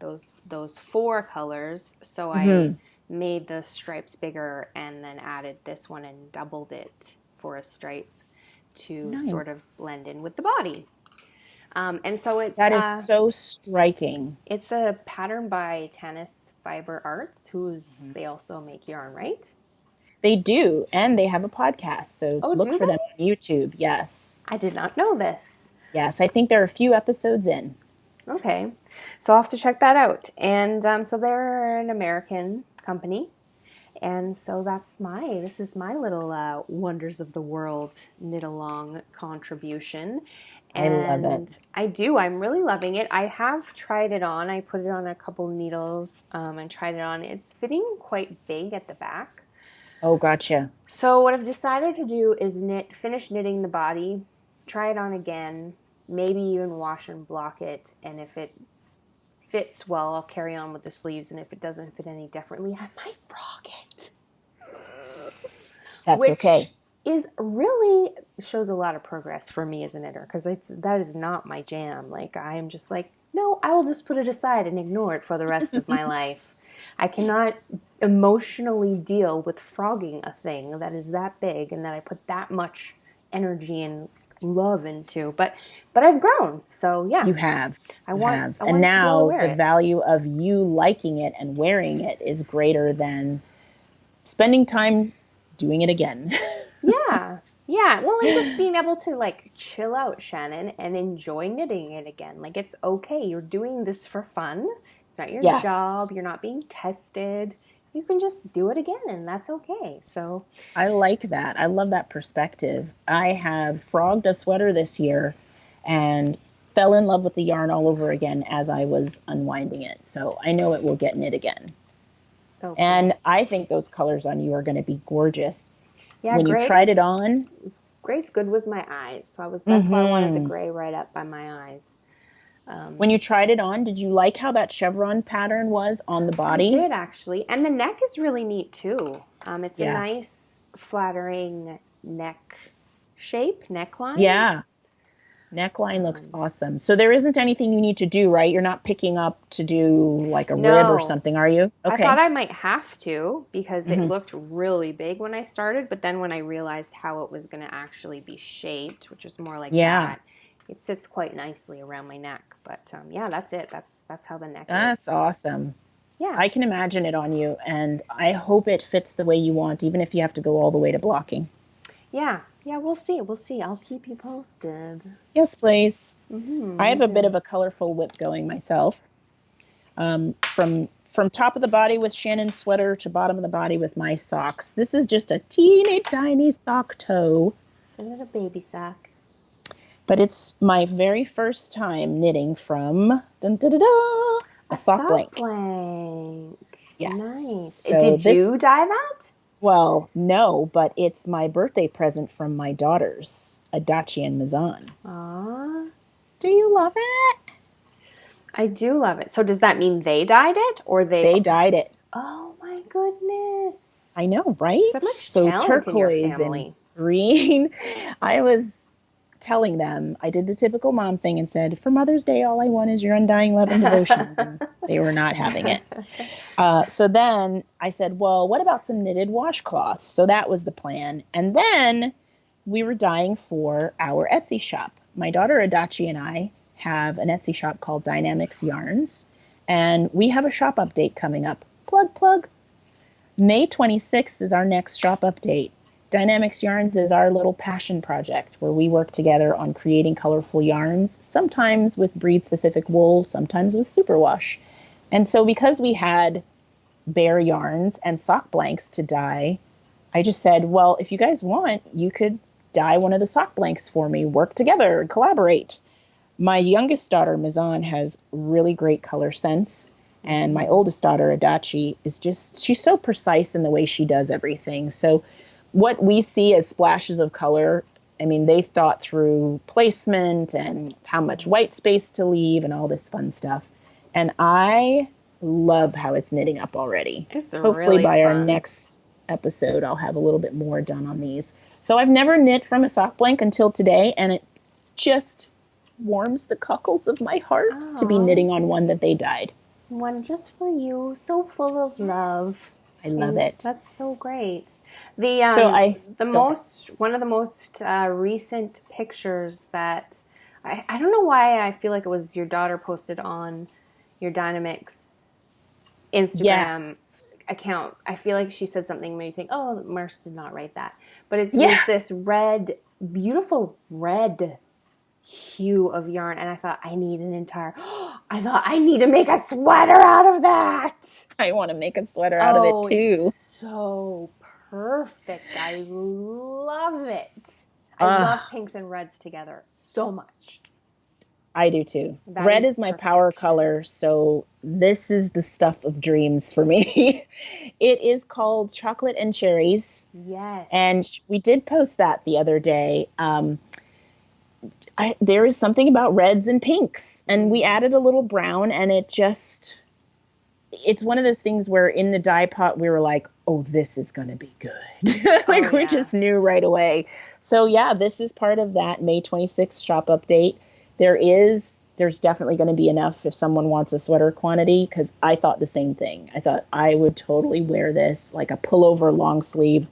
A: those 4 colors. So I
B: Mm-hmm.
A: made the stripes bigger and then added this one and doubled it for a stripe to sort of
B: Nice.
A: blend in with the body. And so
B: That is so striking.
A: it's a pattern by Tanis Fiber Arts,
B: Mhm.
A: they also make yarn, right?
B: They do, and they have a podcast, so
A: Oh,
B: look
A: do
B: for them
A: they?
B: on YouTube. Yes.
A: I did not know this.
B: Yes, I think there are a few episodes in.
A: Okay, so I'll have to check that out. And so they're an American company, and so this is my little Wonders of the World knit along contribution.
B: I love it.
A: And I'm really loving it. I have tried it on. I put it on a couple needles and tried it on. It's fitting quite big at the back.
B: Oh, gotcha.
A: So what I've decided to do is finish knitting the body, try it on again, maybe even wash and block it, and if it fits well, I'll carry on with the sleeves, and if it doesn't fit any differently, I might frog it.
B: That's
A: Which
B: okay.
A: is really shows a lot of progress for me as a knitter, because that is not my jam. Like, I am just like, no, I will just put it aside and ignore it for the rest of my life. I cannot emotionally deal with frogging a thing that is that big and that I put that much energy and love into. But I've grown, so yeah,
B: You have.
A: I
B: You
A: want
B: have.
A: I
B: And
A: want to be able to
B: now
A: wear
B: the
A: it.
B: value of you liking it and wearing it is greater than spending time doing it again.
A: Yeah. Yeah. Well, and just being able to like chill out, Shannon, and enjoy knitting it again. Like, it's okay. You're doing this for fun. It's not your
B: Yes,
A: job. You're not being tested. You can just do it again, and that's okay. So,
B: I like that. I love that perspective. I have frogged a sweater this year and fell in love with the yarn all over again as I was unwinding it. So I know it will get knit again.
A: so
B: And
A: cool.
B: I think those colors on you are going to be gorgeous.
A: Yeah,
B: When you tried it on,
A: gray's good with my eyes. That's why I wanted the
B: hmm
A: gray right up by my eyes.
B: when you tried it on, did you like how that chevron pattern was on the
A: I
B: body?
A: did actually, and the neck is really neat too. It's a
B: Yeah.
A: nice flattering neckline.
B: Yeah. Neckline looks awesome. So there isn't anything you need to do, right? You're not picking up to do like a rib or
A: No,
B: something, are you?
A: I thought
B: Okay.
A: I might have to because it
B: Hmm.
A: looked really big when I started, but then when I realized how it was going to actually be shaped, which was more like
B: Yeah,
A: that, it sits quite nicely around my neck. But yeah, that's it. That's how the neck is.
B: that's awesome.
A: Yeah,
B: I can imagine it on you, and I hope it fits the way you want, even if you have to go all the way to blocking.
A: yeah, yeah. We'll see. We'll see. I'll keep you posted.
B: Yes, please. I
A: Me
B: have a bit
A: too.
B: of a colorful whip going myself. From top of the body with Shannon's sweater to bottom of the body with my socks. This is just a teeny tiny sock toe,
A: Isn't it a baby sock?
B: but it's my very first time knitting from dun, da, da, da, a
A: A
B: sock
A: sock
B: blank.
A: blank.
B: Yes.
A: Nice.
B: So
A: Did you
B: this,
A: dye that?
B: well, no, but it's my birthday present from my daughters, Adachi and Mizan.
A: Aw,
B: Do you love it?
A: I do love it. So does that mean they dyed it or they?
B: They dyed it.
A: Oh my goodness.
B: I know,
A: So
B: right?
A: much
B: So
A: talent in your
B: turquoise and
A: family.
B: green. I was telling them, I did the typical mom thing and said, for Mother's Day, all I want is your undying love and devotion. And they were not having it. So then I said, well, what about some knitted washcloths? So that was the plan. And then we were dyeing for our Etsy shop. My daughter Adachi and I have an Etsy shop called Dynamics Yarns. And we have a shop update coming up. Plug, plug. May 26th is our next shop update. Dynamics Yarns is our little passion project where we work together on creating colorful yarns, sometimes with breed-specific wool, sometimes with superwash. And so because we had bare yarns and sock blanks to dye, I just said, well, if you guys want, you could dye one of the sock blanks for me, work together and collaborate. My youngest daughter, Mizan, has really great color sense. And my oldest daughter, Adachi, she's so precise in the way she does everything. So what we see as splashes of color, I mean, they thought through placement and how much white space to leave and all this fun stuff. And I love how it's knitting up already.
A: It's
B: Hopefully
A: really
B: by our
A: fun.
B: next episode, I'll have a little bit more done on these. So I've never knit from a sock blank until today, and it just warms the cockles of my heart to be
A: Aw,
B: knitting on one that they dyed.
A: one just for you, so full of love.
B: I love it.
A: That's so great. The
B: So
A: the
B: go ahead.
A: most one of the most recent pictures that I don't know why I feel like it was your daughter posted on your Dynamics
B: Yes.
A: Instagram account. I feel like she said something made me think, oh, Merce did not write that. But it was
B: Yeah.
A: this red, beautiful red hue of yarn. And I thought, I thought I need to make a sweater out of that.
B: I want to make a sweater out of it
A: It's
B: too.
A: so perfect. I love it. I love pinks and reds together so much.
B: I do too.
A: That
B: Red
A: is
B: is my power
A: perfection.
B: color, so this is the stuff of dreams for me. It is called Chocolate and Cherries,
A: Yes.
B: and we did post that the other day. There is something about reds and pinks, and we added a little brown, and it's one of those things where in the dye pot we were like, oh, this is going to be good. We just knew right away. So yeah, this is part of that May 26th shop update. There's definitely going to be enough if someone wants a sweater quantity, because I thought the same thing. I thought I would totally wear this like a pullover long sleeve,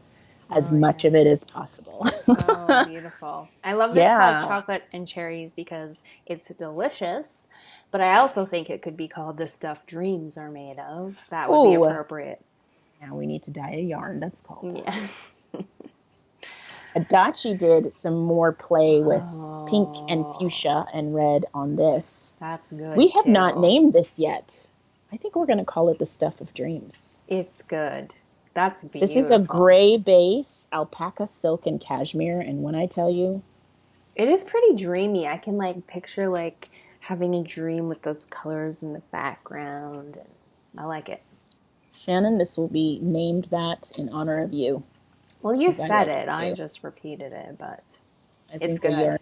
B: as much of it as possible.
A: So beautiful. I love this called Chocolate and Cherries because it's delicious, but I also think it could be called The Stuff Dreams Are Made Of. That would be appropriate.
B: Now we need to dye a yarn that's called that.
A: Yes.
B: Adachi did some more play with pink and fuchsia and red on this.
A: That's good.
B: We have not named this yet. I think we're going to call it the Stuff of Dreams.
A: It's good. That's beautiful.
B: This is a gray base, alpaca, silk, and cashmere. And when I tell you,
A: it is pretty dreamy. I can picture having a dream with those colors in the background. And I like it.
B: Shannon, this will be named that in honor of you.
A: Well, you said it. I just repeated it, but it's good.
B: The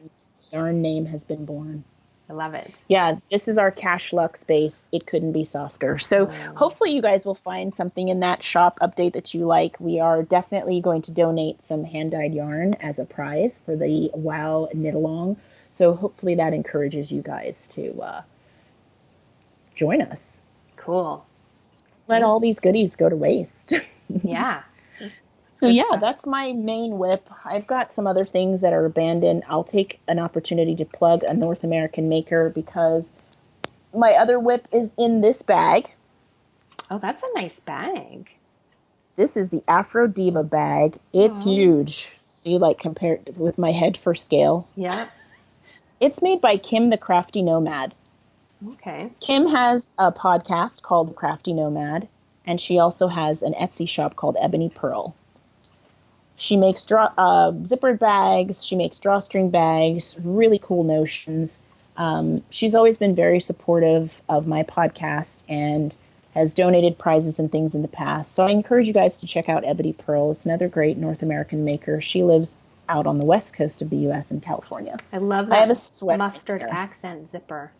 B: yarn name has been born.
A: I love it.
B: Yeah, this is our Cash Luxe base. It couldn't be softer. So hopefully you guys will find something in that shop update that you like. We are definitely going to donate some hand-dyed yarn as a prize for the WOW Knit Along. So hopefully that encourages you guys to join us.
A: Cool.
B: Let all these goodies go to waste.
A: Yeah.
B: So yeah, that's my main whip. I've got some other things that are abandoned. I'll take an opportunity to plug a North American maker because my other whip is in this bag.
A: Oh, that's a nice bag.
B: This is the Afro Diva bag. It's huge. So you like compare it with my head for scale.
A: Yeah.
B: It's made by Kim the Crafty Nomad.
A: Okay.
B: Kim has a podcast called The Crafty Nomad, and she also has an Etsy shop called Ebony Pearl. She makes zippered bags. She makes drawstring bags, really cool notions. She's always been very supportive of my podcast and has donated prizes and things in the past. So I encourage you guys to check out Ebony Pearl. It's another great North American maker. She lives out on the west coast of the U.S. in California.
A: I love that.
B: I have a sweater
A: mustard accent zipper.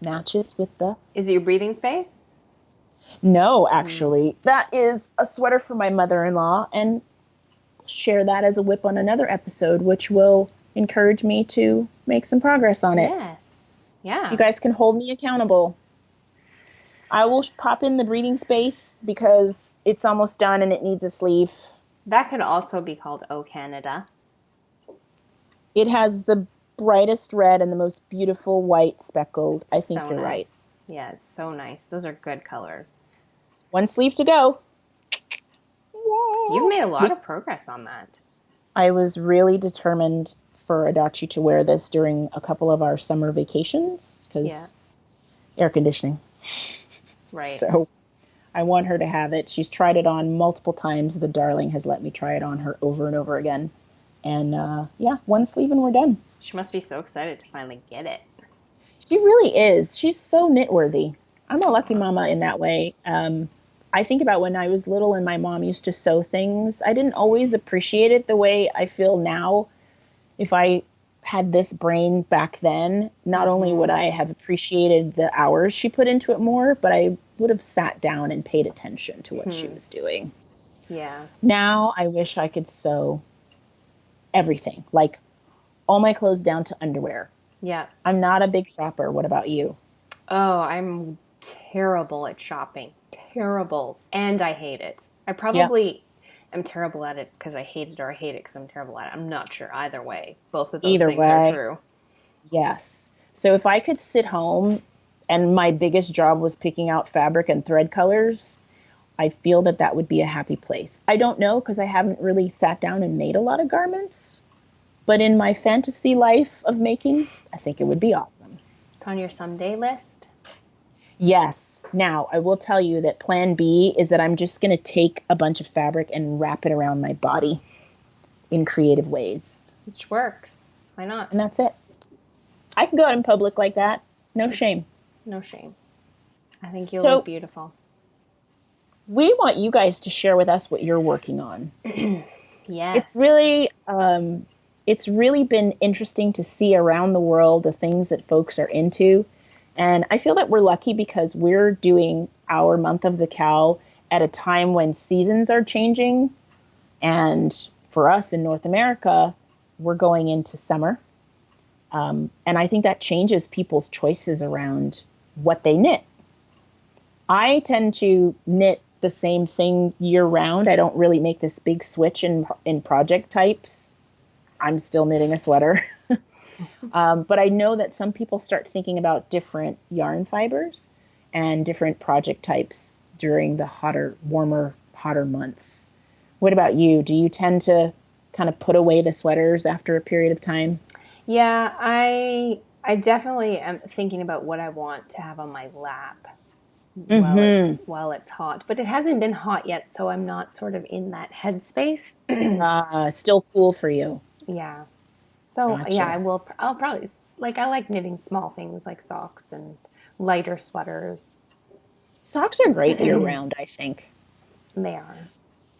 B: Matches with the...
A: Is it your breathing space?
B: No, actually. That is a sweater for my mother-in-law, and share that as a whip on another episode, which will encourage me to make some progress on it.
A: Yes. Yeah.
B: You guys can hold me accountable. I will pop in the breathing space because it's almost done and it needs a sleeve.
A: That could also be called O Canada.
B: It has the brightest red and the most beautiful white speckled. I think you're right.
A: Yeah, it's so nice. Those are good colors.
B: One sleeve to go.
A: You've made a lot of progress on that.
B: I was really determined for Adachi to wear this during a couple of our summer vacations because air conditioning.
A: Right.
B: So I want her to have it. She's tried it on multiple times. The darling has let me try it on her over and over again. And one sleeve and we're done.
A: She must be so excited to finally get it.
B: She really is. She's so knit-worthy. I'm a lucky mama in that way. I think about when I was little and my mom used to sew things. I didn't always appreciate it the way I feel now. If I had this brain back then, not only would I have appreciated the hours she put into it more, but I would have sat down and paid attention to what she was doing.
A: Yeah.
B: Now I wish I could sew everything, like all my clothes down to underwear.
A: Yeah.
B: I'm not a big shopper. What about you?
A: Oh, I'm terrible at shopping. Terrible. And I hate it. I probably am terrible at it because I hate it or I hate it because I'm terrible at it. I'm not sure either way. Both of those things are true.
B: Yes. So if I could sit home and my biggest job was picking out fabric and thread colors, I feel that that would be a happy place. I don't know because I haven't really sat down and made a lot of garments. But in my fantasy life of making, I think it would be awesome.
A: It's on your someday list?
B: Yes. Now, I will tell you that plan B is that I'm just going to take a bunch of fabric and wrap it around my body in creative ways.
A: Which works. Why not?
B: And that's it. I can go out in public like that. No shame.
A: No shame. I think you'll look beautiful.
B: We want you guys to share with us what you're working on.
A: Yes.
B: It's really been interesting to see around the world the things that folks are into. And I feel that we're lucky because we're doing our month of the KAL at a time when seasons are changing. And for us in North America, we're going into summer. And I think that changes people's choices around what they knit. I tend to knit the same thing year round. I don't really make this big switch in project types. I'm still knitting a sweater. But I know that some people start thinking about different yarn fibers and different project types during the warmer, hotter months. What about you? Do you tend to kind of put away the sweaters after a period of time?
A: Yeah, I definitely am thinking about what I want to have on my lap while it's hot. But it hasn't been hot yet, so I'm not sort of in that headspace.
B: It's still cool for you.
A: Yeah. So,
B: Gotcha.
A: yeah, I'll probably, I like knitting small things like socks and lighter sweaters.
B: Socks are great year-round, I think.
A: They are.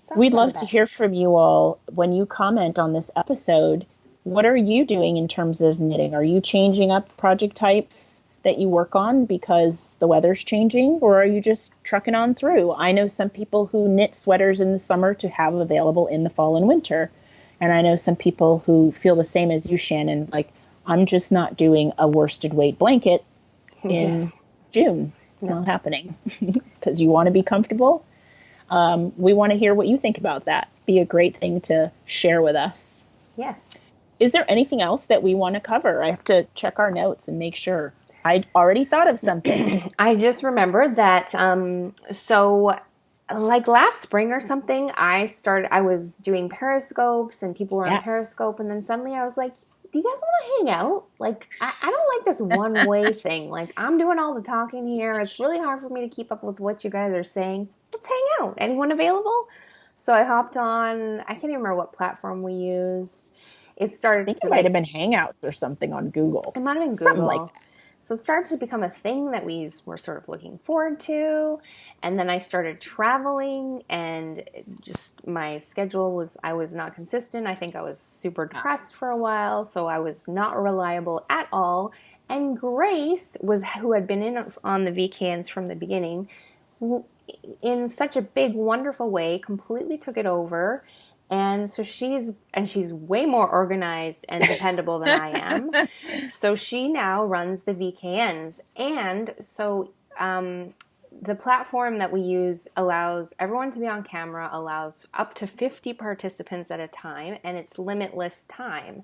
A: Socks
B: We'd
A: are
B: love
A: the
B: to
A: best.
B: hear from you all when you comment on this episode. What are you doing in terms of knitting? Are you changing up project types that you work on because the weather's changing, or are you just trucking on through? I know some people who knit sweaters in the summer to have available in the fall and winter. And I know some people who feel the same as you, Shannon, like, I'm just not doing a worsted weight blanket in
A: Yes.
B: June. It's not happening because you want to be comfortable. We want to hear what you think about that. Be a great thing to share with us.
A: Yes.
B: Is there anything else that we want to cover? I have to check our notes and make sure. I'd already thought of something.
A: I just remembered that, so like last spring or something, I was doing Periscopes and people were on
B: Yes.
A: Periscope, and then suddenly I was like, do you guys want to hang out? Like, I don't like this one way thing. Like, I'm doing all the talking here. It's really hard for me to keep up with what you guys are saying. Let's hang out. Anyone available? So I hopped on, I can't even remember what platform we used. It started
B: I think
A: to
B: it might have been Hangouts or something on Google.
A: It might have been
B: Something
A: Google.
B: like that.
A: So it started to become a thing that we were sort of looking forward to. And then I started traveling, and just my schedule I was not consistent. I think I was super depressed for a while, so I was not reliable at all. And Grace who had been in on the VKNs from the beginning, in such a big, wonderful way, completely took it over. And so she's way more organized and dependable than I am. So she now runs the VKNs. And so the platform that we use allows everyone to be on camera, allows up to 50 participants at a time, and it's limitless time.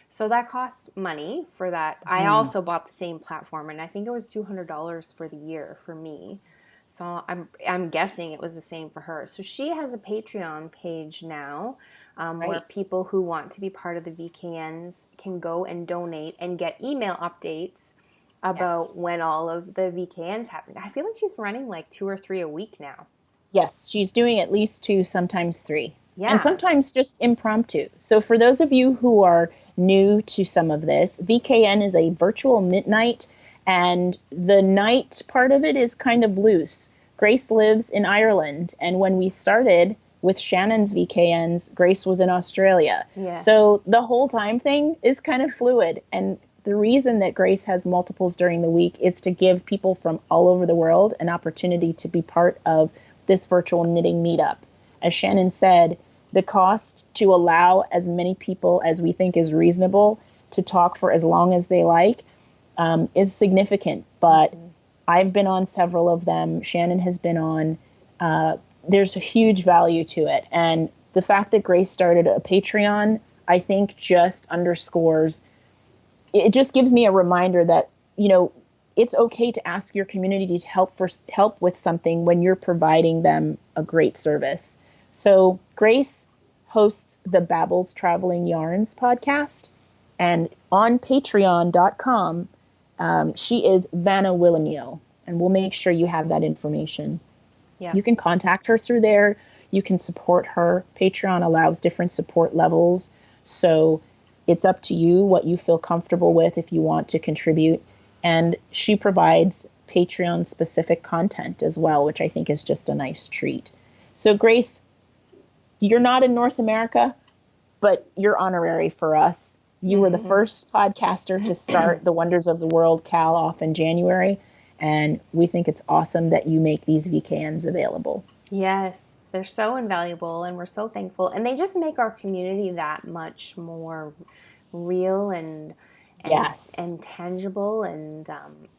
A: So that costs money for that. I also bought the same platform, and I think it was $200 for the year for me. So I'm guessing it was the same for her. So she has a Patreon page now, where people who want to be part of the VKNs can go and donate and get email updates about when all of the VKNs happen. I feel like she's running like 2 or 3 a week now.
B: Yes, she's doing at least 2, sometimes 3.
A: Yeah.
B: And sometimes just impromptu. So for those of you who are new to some of this, VKN is a virtual knit night. And the night part of it is kind of loose. Grace lives in Ireland. And when we started with Shannon's VKNs, Grace was in Australia.
A: Yes.
B: So the whole time thing is kind of fluid. And the reason that Grace has multiples during the week is to give people from all over the world an opportunity to be part of this virtual knitting meetup. As Shannon said, the cost to allow as many people as we think is reasonable to talk for as long as they like is significant, but I've been on several of them. Shannon has been on. There's a huge value to it. And the fact that Grace started a Patreon, I think just underscores, it just gives me a reminder that, you know, it's okay to ask your community to help with something when you're providing them a great service. So Grace hosts the Babbles Traveling Yarns podcast, and on patreon.com, she is Vanna Willemio, and we'll make sure you have that information.
A: Yeah.
B: You can contact her through there. You can support her. Patreon allows different support levels, so it's up to you what you feel comfortable with if you want to contribute. And she provides Patreon-specific content as well, which I think is just a nice treat. So, Grace, you're not in North America, but you're honorary for us. You were the first podcaster to start the Wonders of the World KAL off in January, and we think it's awesome that you make these VKNs available.
A: Yes, they're so invaluable, and we're so thankful. And they just make our community that much more real and tangible. And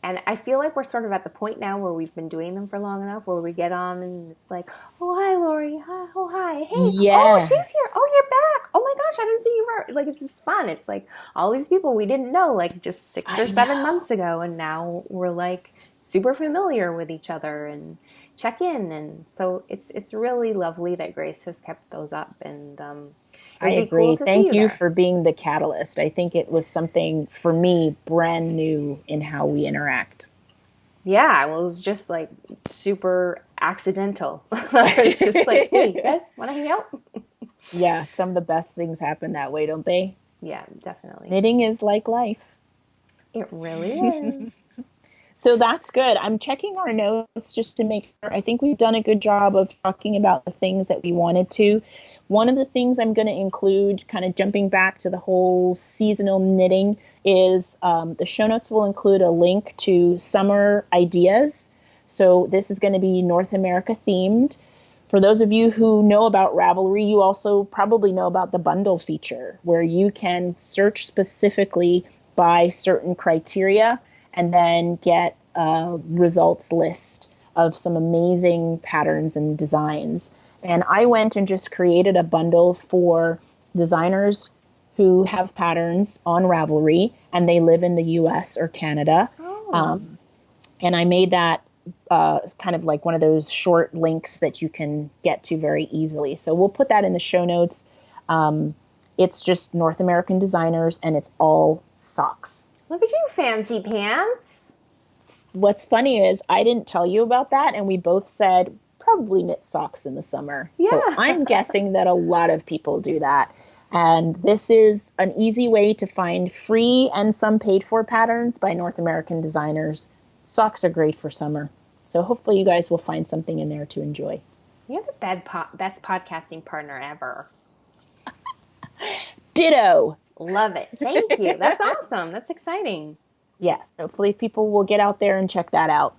A: I feel like we're sort of at the point now where we've been doing them for long enough, where we get on and it's like, oh, hi, Lori. Hi, oh, hi. Hey, oh, she's here. Oh, you're back. Oh, my gosh, I didn't see you. Like, it's just fun. It's like all these people we didn't know, like, just 6 or 7 months ago. And now we're, like, super familiar with each other and check in. And so it's really lovely that Grace has kept those up. And
B: I agree. Thank you for being the catalyst. I think it was something, for me, brand new in how we interact.
A: Yeah, well, it was just like super accidental. It's just like, hey, you guys want to hang out?
B: Yeah, some of the best things happen that way, don't they?
A: Yeah, definitely.
B: Knitting is like life.
A: It really is.
B: So that's good. I'm checking our notes just to make sure. I think we've done a good job of talking about the things that we wanted to. One of the things I'm going to include, kind of jumping back to the whole seasonal knitting, is the show notes will include a link to summer ideas. So this is going to be North America themed. For those of you who know about Ravelry, you also probably know about the bundle feature, where you can search specifically by certain criteria and then get a results list of some amazing patterns and designs. And I went and just created a bundle for designers who have patterns on Ravelry and they live in the US or Canada.
A: Oh.
B: And I made that kind of like one of those short links that you can get to very easily. So we'll put that in the show notes. It's just North American designers and it's all socks.
A: Look at you, fancy pants.
B: What's funny is I didn't tell you about that, and we both said probably knit socks in the summer.
A: Yeah.
B: So I'm guessing that a lot of people do that. And this is an easy way to find free and some paid for patterns by North American designers. Socks are great for summer. So hopefully you guys will find something in there to enjoy.
A: You're the best podcasting partner ever.
B: Ditto.
A: Love it. Thank you. That's awesome. That's exciting.
B: Yes, hopefully people will get out there and check that out.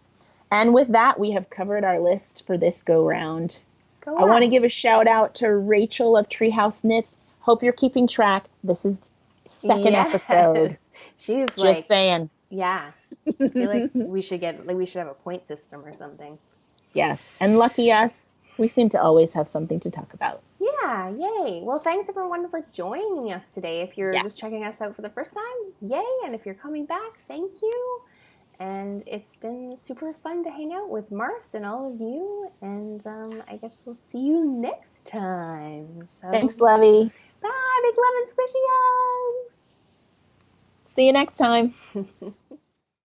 B: And with that, we have covered our list for this go round. I want to give a shout out to Rachel of Treehouse Knits. Hope you're keeping track. This is second episode.
A: She's
B: just
A: like,
B: saying.
A: Yeah. I feel like we should have a point system or something.
B: Yes. And lucky us, we seem to always have something to talk about.
A: Yeah, yay. Well, thanks everyone for joining us today. If you're just checking us out for the first time, yay. And if you're coming back, thank you. And it's been super fun to hang out with Mars and all of you. And I guess we'll see you next time. So,
B: thanks, Lovey.
A: Bye. Big love and squishy hugs.
B: See you next time.